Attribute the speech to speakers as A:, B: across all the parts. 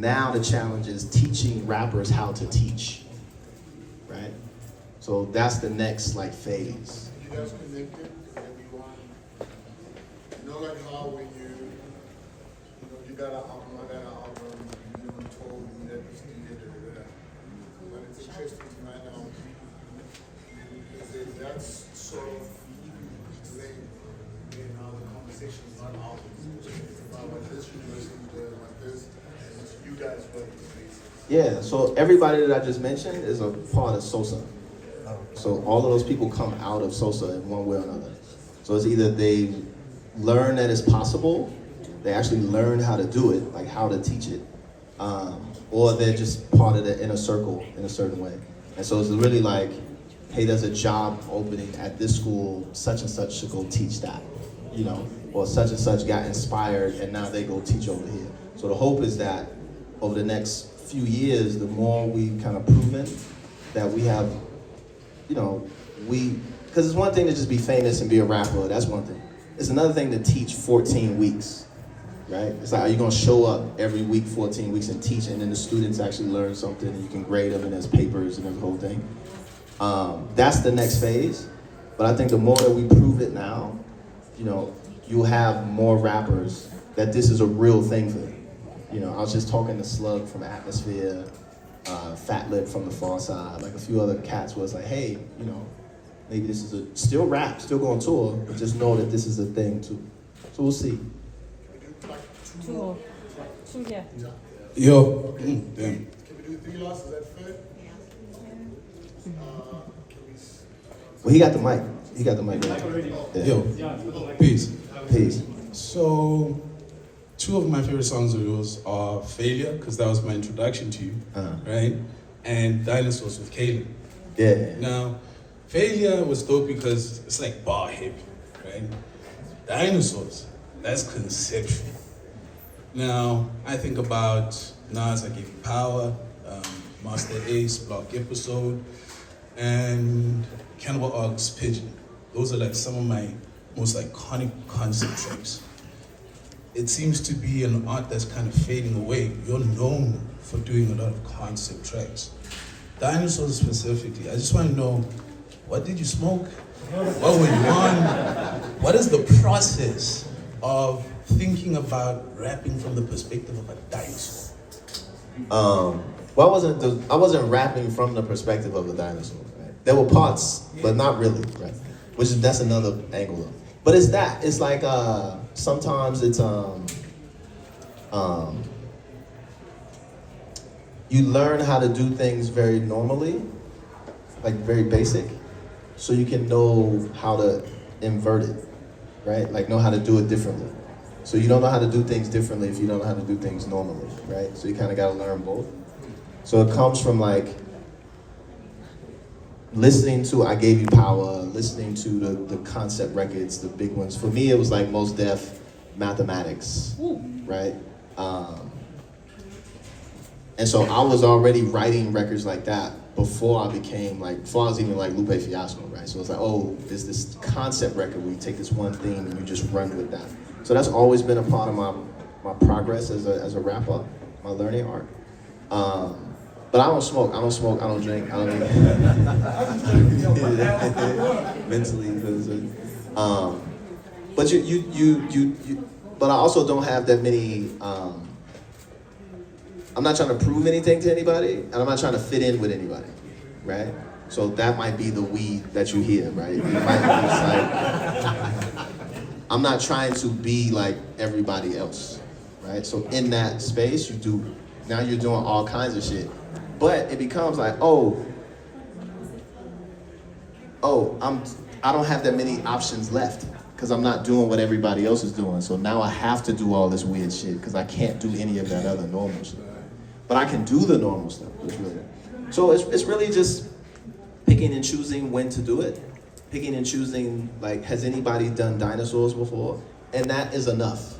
A: Now the challenge is teaching rappers how to teach, right? So that's the next like phase.
B: You guys connected with everyone. You know, like how when you got an album, I got an album, you were told you had this da. But it's interesting to find out is that that's sort of linked in how the conversation is not albums. It's about what this university does, like this, and it's you guys work the basis.
A: Yeah, so everybody that I just mentioned is a part of Sosa. So all of those people come out of Sosa in one way or another. So it's either they learn that it's possible, they actually learn how to do it, like how to teach it, or they're just part of the inner circle in a certain way. And so it's really like, hey, there's a job opening at this school, such and such should go teach that, you know, or such and such got inspired and now they go teach over here. So the hope is that over the next few years, the more we've kind of proven that we have, you know, because it's one thing to just be famous and be a rapper, that's one thing. It's another thing to teach 14 weeks, right? It's like, are you gonna show up every week, 14 weeks and teach, and then the students actually learn something and you can grade them and there's papers and the whole thing. That's the next phase. But I think the more that we prove it now, you know, you'll have more rappers that this is a real thing for them. You know, I was just talking to Slug from Atmosphere, Fat Lip from the Far Side, like a few other cats was like, hey, you know, maybe this is still rap, still go on tour, but just know that this is a thing too. So we'll see.
C: Two, yeah.
D: Yo, damn.
B: Can we do 3 lots? Is that fair?
A: Well, he got the mic. He got the mic. Right. Yeah.
D: Yo, peace.
A: Peace.
D: So, 2 of my favorite songs of yours are Failure, because that was my introduction to you, right? And Dinosaurs with Caleb.
A: Yeah.
D: Now, Failure was dope because it's like bar hip, right? Dinosaurs, that's conceptual. Now, I think about Nas, I Gave You Power, Master Ace, Block Episode, and Cannibal Ox, Pigeon. Those are like some of my most iconic concept tracks. It seems to be an art that's kind of fading away. You're known for doing a lot of concept tracks. Dinosaurs specifically, I just want to know, what did you smoke? What were you on? What is the process of thinking about rapping from the perspective of a dinosaur?
A: Well, I wasn't rapping from the perspective of a dinosaur. Right? There were parts, but not really, right? That's another angle though. But it's that. It's like sometimes it's you learn how to do things very normally, like very basic, so you can know how to invert it, right? Like know how to do it differently. So you don't know how to do things differently if you don't know how to do things normally, right? So you kind of got to learn both. So it comes from like listening to I Gave You Power, listening to the concept records, the big ones. For me, it was like Mos Def, Mathematics, right? And so I was already writing records like that before I was even like Lupe Fiasco, right? So it's like, oh, there's this concept record where you take this one theme and you just run with that. So that's always been a part of my progress as a rapper, my learning art. But I don't smoke, I don't drink, I don't even mentally. But but I also don't have that many. I'm not trying to prove anything to anybody, and I'm not trying to fit in with anybody, right? So that might be the weed that you hear, right? It might be just like, I'm not trying to be like everybody else, right? So in that space, now you're doing all kinds of shit. But it becomes like, I don't have that many options left because I'm not doing what everybody else is doing. So now I have to do all this weird shit because I can't do any of that other normal shit. But I can do the normal stuff. So it's really just picking and choosing when to do it. Picking and choosing, like, has anybody done dinosaurs before? And that is enough,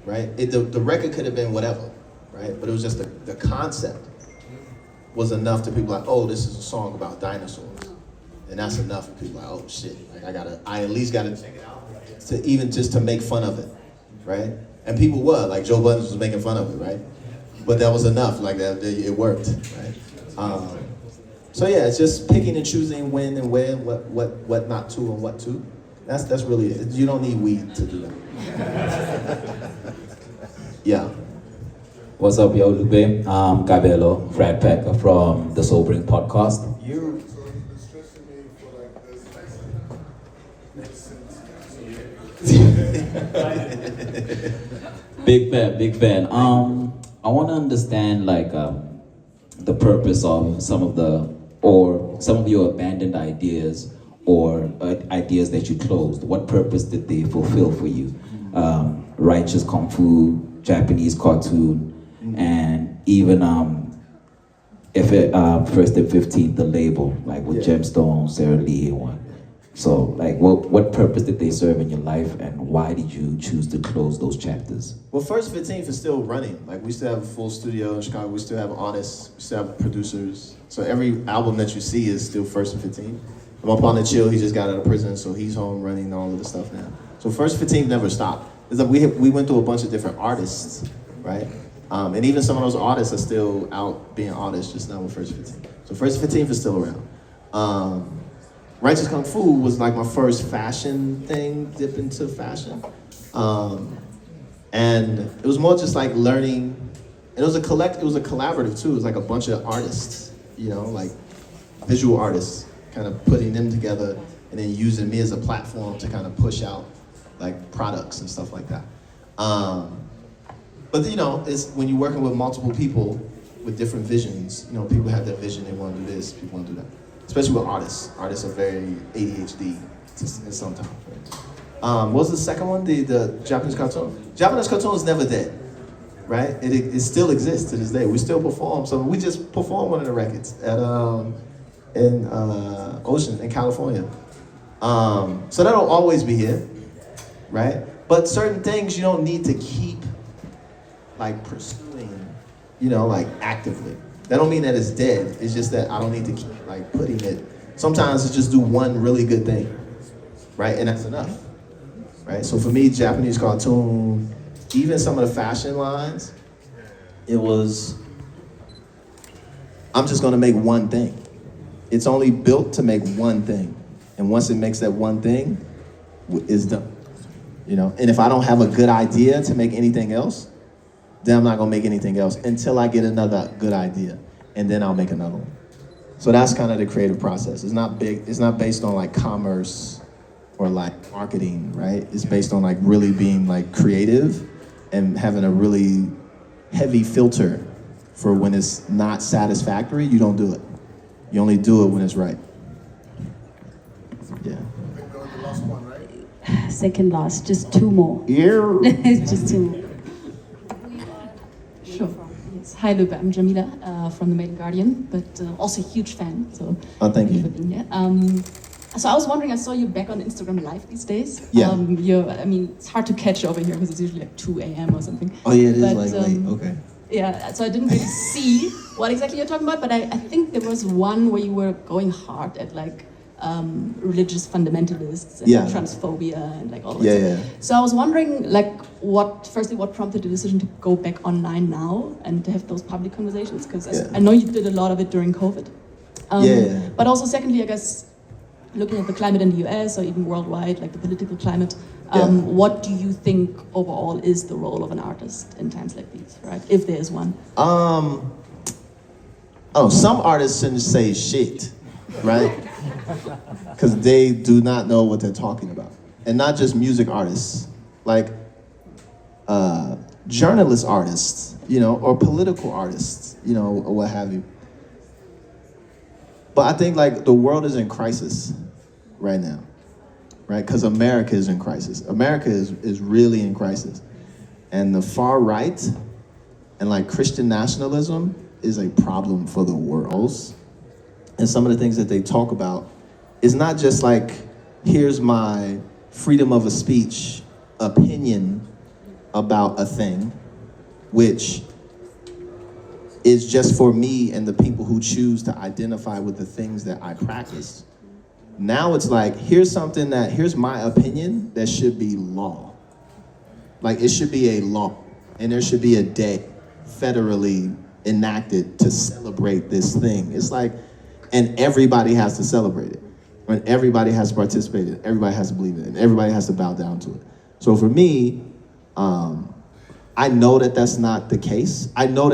A: right? The record could have been whatever, right? But it was just the concept was enough to people like, oh, this is a song about dinosaurs. And that's enough for people like, oh shit, like I at least gotta check it out to make fun of it, right? And people were, like Joe Budden was making fun of it, right? but that was enough. Like that, it worked, right? So yeah, it's just picking and choosing when and where, what not to and what to. That's really it. You don't need weed to do that. Yeah.
E: What's up, yo, Lupe? I'm Cabello, Frat Packer from the Sobering Podcast.
A: You.
B: So you've been stressing me for like this since.
E: Big fan. I want to understand the purpose of some of your abandoned ideas or ideas that you closed. What purpose did they fulfill for you? Righteous Kung Fu, Japanese cartoon, and even First and 15th, the label, like with Gemstone, Sarah Lee, and one. So, like, what purpose did they serve in your life, and why did you choose to close those chapters?
A: Well, First 15th is still running. Like, we still have a full studio in Chicago. We still have artists. We still have producers. So every album that you see is still First and 15th. My partner Chill, he just got out of prison, so he's home running all of the stuff now. So First 15th never stopped. It's like we went through a bunch of different artists, right? And even some of those artists are still out being artists, just not with First 15th. So First 15th is still around. Righteous Kung Fu was like my first fashion thing, dip into fashion. And it was more just like learning, and it was a collaborative too. It was like a bunch of artists, you know, like visual artists, kind of putting them together and then using me as a platform to kind of push out like products and stuff like that. But you know, it's when you're working with multiple people with different visions, you know, people have their vision, they want to do this, people want to do that. Especially with artists. Artists are very ADHD sometimes. Right? What was the second one? The Japanese cartoon? Japanese cartoon is never dead, right? It still exists to this day. We still perform. So we just performed one of the records at in Ocean in California. So that'll always be here, right? But certain things you don't need to keep like pursuing, you know, like actively. That don't mean that it's dead. It's just that I don't need to keep like putting it. Sometimes it's just do one really good thing, right? And that's enough, right? So for me, Japanese cartoon, even some of the fashion lines, it was, I'm just gonna make one thing. It's only built to make one thing. And once it makes that one thing, it's done, you know? And if I don't have a good idea to make anything else, then I'm not gonna make anything else until I get another good idea, and then I'll make another one. So that's kind of the creative process. It's not based on like commerce or like marketing, right? It's based on like really being like creative and having a really heavy filter for when it's not satisfactory, you don't do it. You only do it when it's right. Yeah.
B: I think we're on the last one, right?
F: Second last, just two more.
A: Yeah.
F: Just two more. Sure. Yes. Hi, Lupe. I'm Jamila from the Maiden Guardian, but also a huge fan. So
A: Thank you.
F: for being here. So I was wondering, I saw you back on Instagram Live these days.
A: Yeah.
F: I mean, it's hard to catch over here because it's usually like 2 a.m. or something.
A: Oh yeah, it is
F: But,
A: like late. Okay.
F: Yeah, so I didn't really see what exactly you're talking about, but I think there was one where you were going hard at like religious fundamentalists and
A: Yeah.
F: transphobia and like all of
A: Yeah,
F: that.
A: yeah.
F: So I was wondering, like, what prompted the decision to go back online now and to have those public conversations? Because
A: Yeah.
F: I know you did a lot of it during COVID.
A: Yeah.
F: But also, secondly, I guess, looking at the climate in the US or even worldwide, like the political climate, what do you think overall is the role of an artist in times like these, right? If there is one.
A: Some artists shouldn't say shit, right? Because they do not know what they're talking about. And not just music artists, like journalist artists, you know, or political artists, you know, or what have you. But I think like the world is in crisis right now, right? Because America is in crisis. America is really in crisis. And the far right and like Christian nationalism is a problem for the world. And some of the things that they talk about is not just like, here's my freedom of a speech opinion about a thing, which is just for me and the people who choose to identify with the things that I practice. Now it's like, here's my opinion that should be law. Like it should be a law, and there should be a day federally enacted to celebrate this thing. It's like, and everybody has to celebrate it. And everybody has to participate in it. Everybody has to believe in it. And everybody has to bow down to it. So for me, I know that that's not the case. I know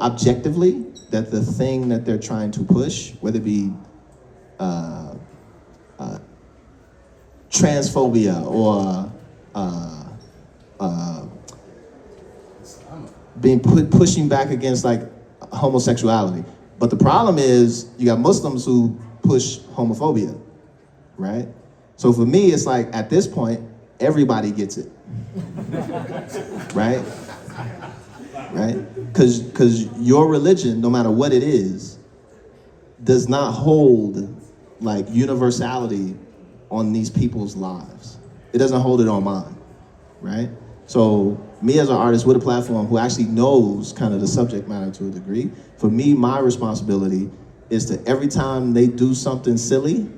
A: objectively that the thing that they're trying to push, whether it be transphobia or pushing back against like homosexuality. But the problem is you got Muslims who push homophobia, right? So for me, it's like at this point, everybody gets it, right? Right? Because your religion, no matter what it is, does not hold like universality on these people's lives. It doesn't hold it on mine, right? So me as an artist with a platform who actually knows kind of the subject matter to a degree, for me, my responsibility is to every time they do something silly,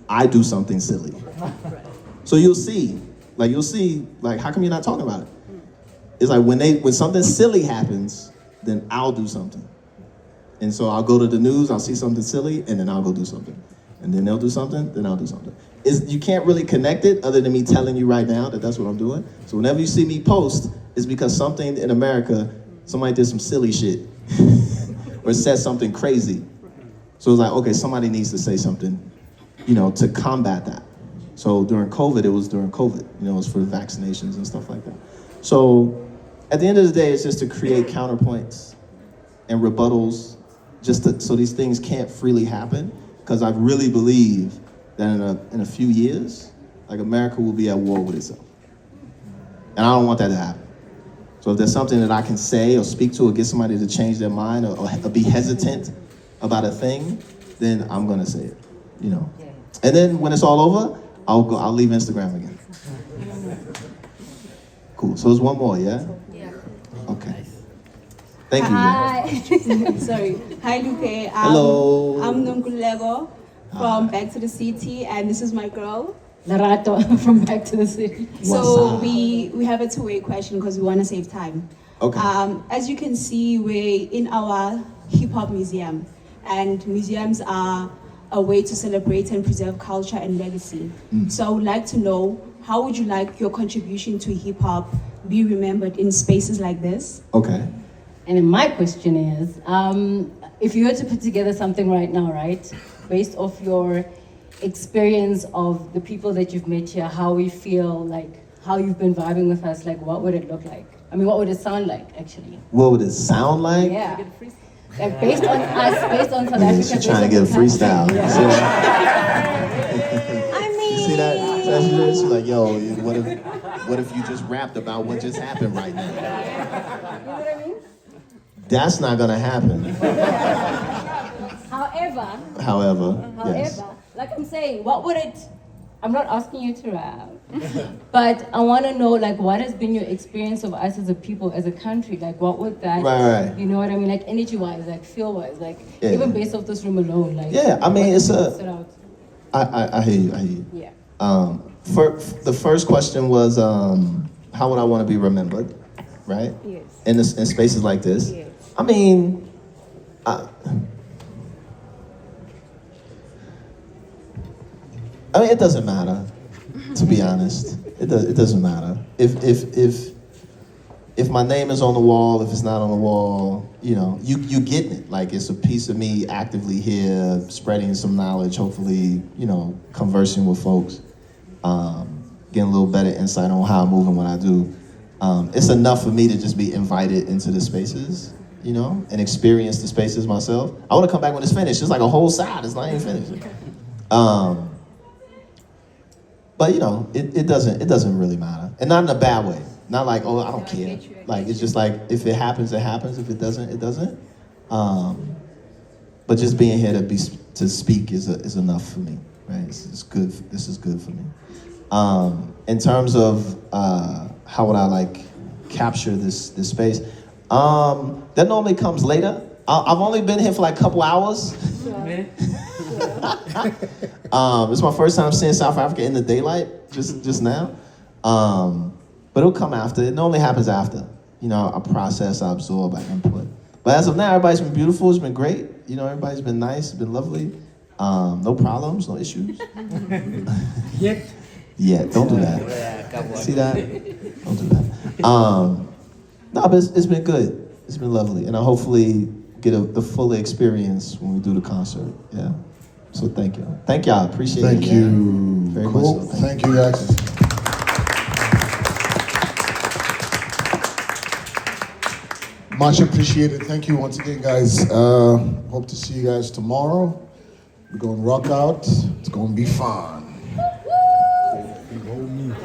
A: I do something silly. So you'll see, how come you're not talking about it? It's like when something silly happens, then I'll do something. And so I'll go to the news, I'll see something silly, and then I'll go do something. And then they'll do something, then I'll do something. You can't really connect it other than me telling you right now that that's what I'm doing. So whenever you see me post, it's because something in America, somebody did some silly shit or said something crazy. So it's like, okay, somebody needs to say something, to combat that. So during COVID, it was during COVID, it was for vaccinations and stuff like that. So at the end of the day, it's just to create counterpoints and rebuttals so these things can't freely happen. Because I really believe that in a few years, like America will be at war with itself. And I don't want that to happen. So if there's something that I can say or speak to or get somebody to change their mind or be hesitant about a thing, then I'm gonna say it, And then when it's all over, I'll leave Instagram again. Cool, so there's one more, yeah?
G: Yeah.
A: Okay. Thank you.
G: Hi. Sorry. Hi, Lupe.
A: Hello.
G: I'm Nongulego from Back to the City, and this is my girl.
C: Larato from Back to the City.
G: So we have a two-way question because we want to save time.
A: Okay.
G: As you can see, we're in our hip-hop museum, and museums are a way to celebrate and preserve culture and legacy. So I would like to know, how would you like your contribution to hip-hop be remembered in spaces like this?
A: Okay.
C: And then my question is, if you were to put together something right now, right, based off your experience of the people that you've met here, how we feel, like how you've been vibing with us, like what would it look like? I mean, what would it sound like, actually?
A: What would it sound like?
C: Yeah. Like based on us, based on South Africa.
A: She's trying to get a freestyle.
C: Yeah.
A: You see that? So she's like, yo, what if you just rapped about what just happened right now?
C: You know what I mean?
A: That's not gonna happen.
C: However,
A: Yes.
C: like I'm saying, what would it, I'm not asking you to rap, but I want to know, like, what has been your experience of us as a people, as a country? Like, what would that,
A: Right.
C: you know what I mean? Like, energy-wise, like, feel-wise, like,
A: Yeah.
C: even based off this room alone, like.
A: Yeah, I mean,
C: what
A: it's
C: stood out?
A: I hear you.
C: Yeah.
A: The first question was, how would I want to be remembered, right?
G: Yes.
A: In spaces like this.
G: Yes.
A: I mean, it doesn't matter, to be honest. It doesn't matter. If my name is on the wall, if it's not on the wall, you getting it. Like, it's a piece of me actively here, spreading some knowledge, hopefully, conversing with folks, getting a little better insight on how I move and what I do. It's enough for me to just be invited into the spaces, and experience the spaces myself. I want to come back when it's finished. It's like a whole side. It's not even finished. But it doesn't really matter, and not in a bad way. Not like, oh, I don't care. Like, it's just like, if it happens, it happens. If it doesn't, it doesn't. But just being here to speak is enough for me, right? It's good. This is good for me. In terms of how would I like capture this space, that normally comes later. I've only been here for like a couple hours. It's my first time seeing South Africa in the daylight, just now. But it'll come after. It normally happens after. I process, I absorb, I input. But as of now, everybody's been beautiful. It's been great. Everybody's been nice. It's been lovely. No problems, no issues.
H: Yet.
A: Yeah, don't do that. See that? Don't do that. No, but it's been good. It's been lovely, and I hopefully get the full experience when we do the concert. Yeah. So thank you. Thank y'all. Appreciate it.
B: Thank you.
A: Very
B: Cool.
A: much so.
B: Thank you, guys. Much appreciated. Thank you once again, guys. Hope to see you guys tomorrow. We're going to rock out. It's going to be fun.
H: Hold me.